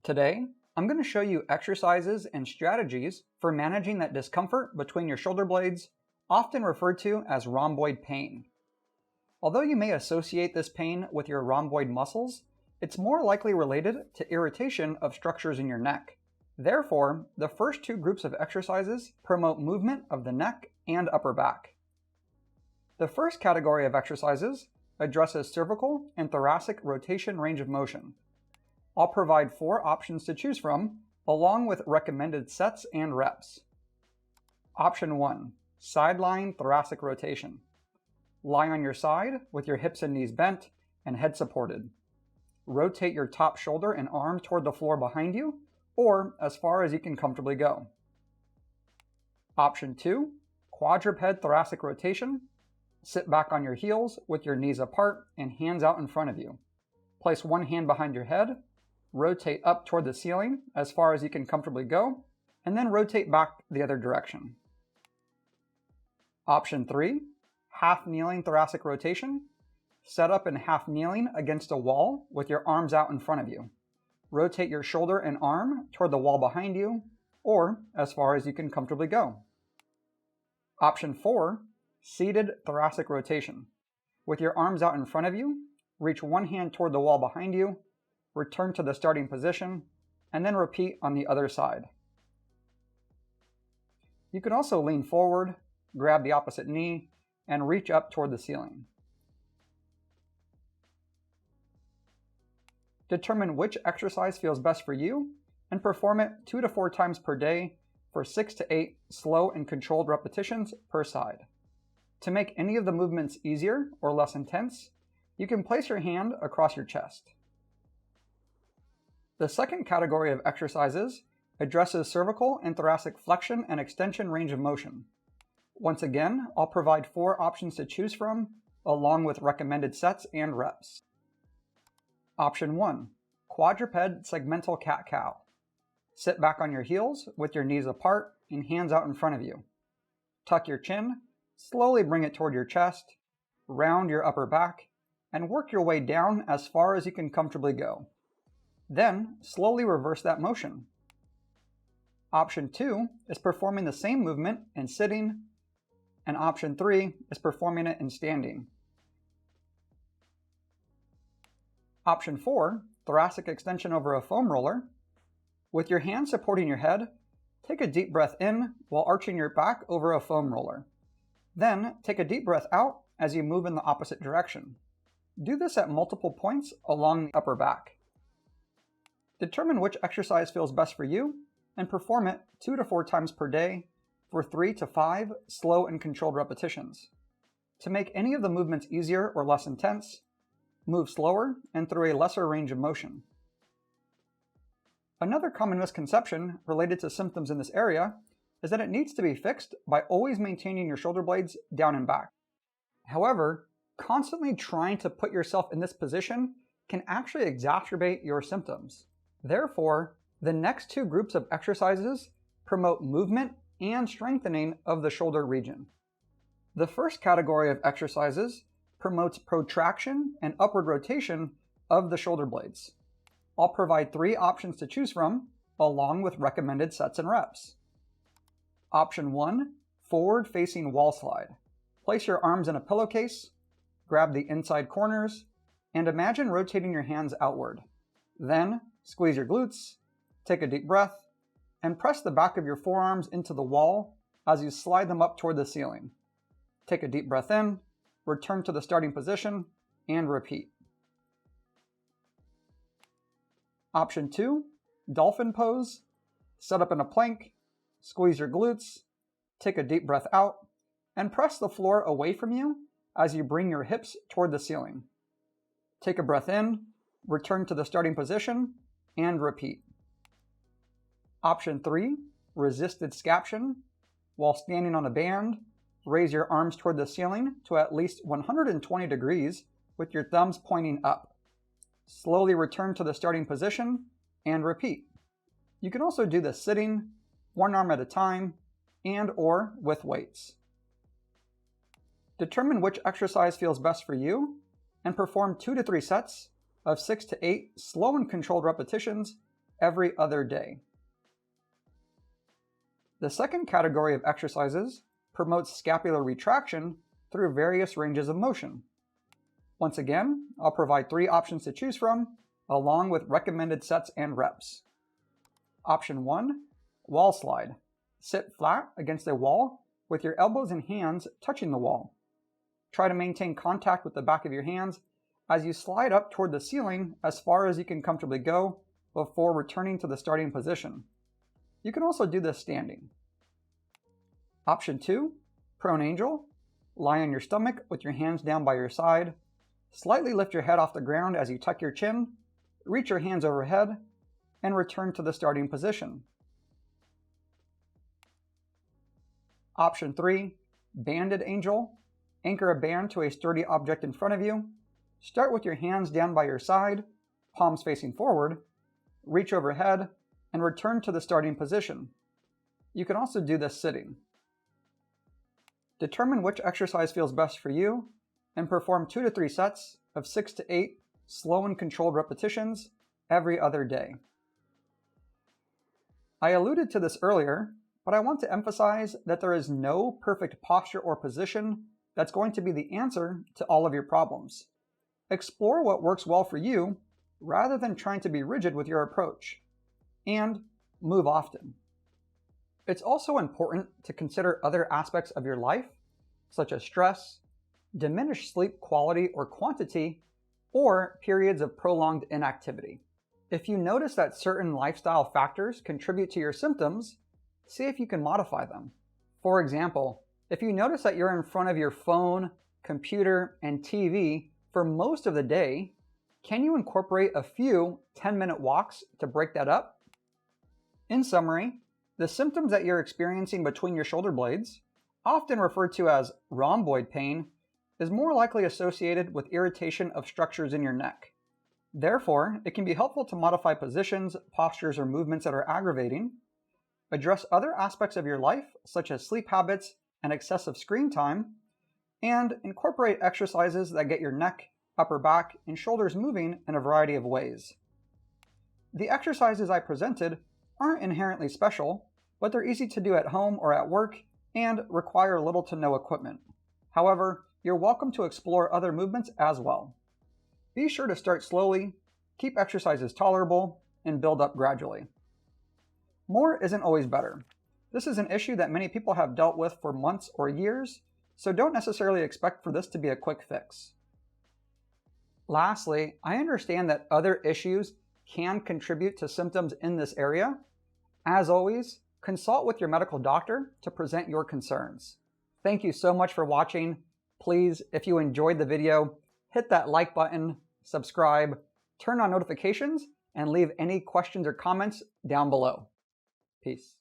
Today, I'm going to show you exercises and strategies for managing that discomfort between your shoulder blades, often referred to as rhomboid pain. Although you may associate this pain with your rhomboid muscles, it's more likely related to irritation of structures in your neck. Therefore, the first two groups of exercises promote movement of the neck and upper back. The first category of exercises addresses cervical and thoracic rotation range of motion. I'll provide 4 options to choose from, along with recommended sets and reps. Option 1, sideline thoracic rotation. Lie on your side with your hips and knees bent and head supported. Rotate your top shoulder and arm toward the floor behind you, or as far as you can comfortably go. Option 2, quadruped thoracic rotation. Sit back on your heels with your knees apart and hands out in front of you. Place one hand behind your head, rotate up toward the ceiling as far as you can comfortably go, and then rotate back the other direction. Option 3, half kneeling thoracic rotation. Set up in half kneeling against a wall with your arms out in front of you. Rotate your shoulder and arm toward the wall behind you, or as far as you can comfortably go. Option 4, seated thoracic rotation. With your arms out in front of you, reach one hand toward the wall behind you, return to the starting position, and then repeat on the other side. You can also lean forward, grab the opposite knee, and reach up toward the ceiling. Determine which exercise feels best for you and perform it 2 to 4 times per day for 6 to 8 slow and controlled repetitions per side. To make any of the movements easier or less intense, you can place your hand across your chest. The second category of exercises addresses cervical and thoracic flexion and extension range of motion. Once again, I'll provide 4 options to choose from, along with recommended sets and reps. Option 1, quadruped segmental cat-cow. Sit back on your heels with your knees apart and hands out in front of you. Tuck your chin, slowly bring it toward your chest, round your upper back, and work your way down as far as you can comfortably go. Then, slowly reverse that motion. Option 2 is performing the same movement in sitting, and option 3 is performing it in standing. Option 4, thoracic extension over a foam roller. With your hands supporting your head, take a deep breath in while arching your back over a foam roller. Then, take a deep breath out as you move in the opposite direction. Do this at multiple points along the upper back. Determine which exercise feels best for you and perform it 2 to 4 times per day for 3 to 5 slow and controlled repetitions. To make any of the movements easier or less intense, move slower and through a lesser range of motion. Another common misconception related to symptoms in this area is that it needs to be fixed by always maintaining your shoulder blades down and back. However, constantly trying to put yourself in this position can actually exacerbate your symptoms. Therefore, the next 2 groups of exercises promote movement and strengthening of the shoulder region. The first category of exercises promotes protraction and upward rotation of the shoulder blades. I'll provide 3 options to choose from, along with recommended sets and reps. Option 1, forward-facing wall slide. Place your arms in a pillowcase, grab the inside corners, and imagine rotating your hands outward. Then, squeeze your glutes, take a deep breath, and press the back of your forearms into the wall as you slide them up toward the ceiling. Take a deep breath in, return to the starting position, and repeat. Option 2, dolphin pose. Set up in a plank, squeeze your glutes, take a deep breath out, and press the floor away from you as you bring your hips toward the ceiling. Take a breath in, return to the starting position, and repeat. Option 3, resisted scaption. While standing on a band, raise your arms toward the ceiling to at least 120 degrees with your thumbs pointing up. Slowly return to the starting position and repeat. You can also do this sitting, one arm at a time, and/or with weights. Determine which exercise feels best for you and perform 2 to 3 sets of 6 to 8 slow and controlled repetitions every other day. The second category of exercises promotes scapular retraction through various ranges of motion. Once again, I'll provide 3 options to choose from, along with recommended sets and reps. Option 1, wall slide. Sit flat against a wall with your elbows and hands touching the wall. Try to maintain contact with the back of your hands as you slide up toward the ceiling as far as you can comfortably go before returning to the starting position. You can also do this standing. Option 2, prone angel. Lie on your stomach with your hands down by your side. Slightly lift your head off the ground as you tuck your chin, reach your hands overhead, and return to the starting position. Option 3, banded angel. Anchor a band to a sturdy object in front of you. Start with your hands down by your side, palms facing forward, reach overhead, and return to the starting position. You can also do this sitting. Determine which exercise feels best for you and perform 2 to 3 sets of 6 to 8 slow and controlled repetitions every other day. I alluded to this earlier, but I want to emphasize that there is no perfect posture or position that's going to be the answer to all of your problems. Explore what works well for you rather than trying to be rigid with your approach. And move often. It's also important to consider other aspects of your life, such as stress, diminished sleep quality or quantity, or periods of prolonged inactivity. If you notice that certain lifestyle factors contribute to your symptoms, see if you can modify them. For example, if you notice that you're in front of your phone, computer, and TV for most of the day, can you incorporate a few 10-minute walks to break that up? In summary, the symptoms that you're experiencing between your shoulder blades, often referred to as rhomboid pain, is more likely associated with irritation of structures in your neck. Therefore, it can be helpful to modify positions, postures, or movements that are aggravating, address other aspects of your life, such as sleep habits and excessive screen time, and incorporate exercises that get your neck, upper back, and shoulders moving in a variety of ways. The exercises I presented aren't inherently special, but they're easy to do at home or at work and require little to no equipment. However, you're welcome to explore other movements as well. Be sure to start slowly, keep exercises tolerable, and build up gradually. More isn't always better. This is an issue that many people have dealt with for months or years, so don't necessarily expect for this to be a quick fix. Lastly, I understand that other issues can contribute to symptoms in this area. As always, consult with your medical doctor to present your concerns. Thank you so much for watching. Please, if you enjoyed the video, hit that like button, subscribe, turn on notifications, and leave any questions or comments down below. Peace.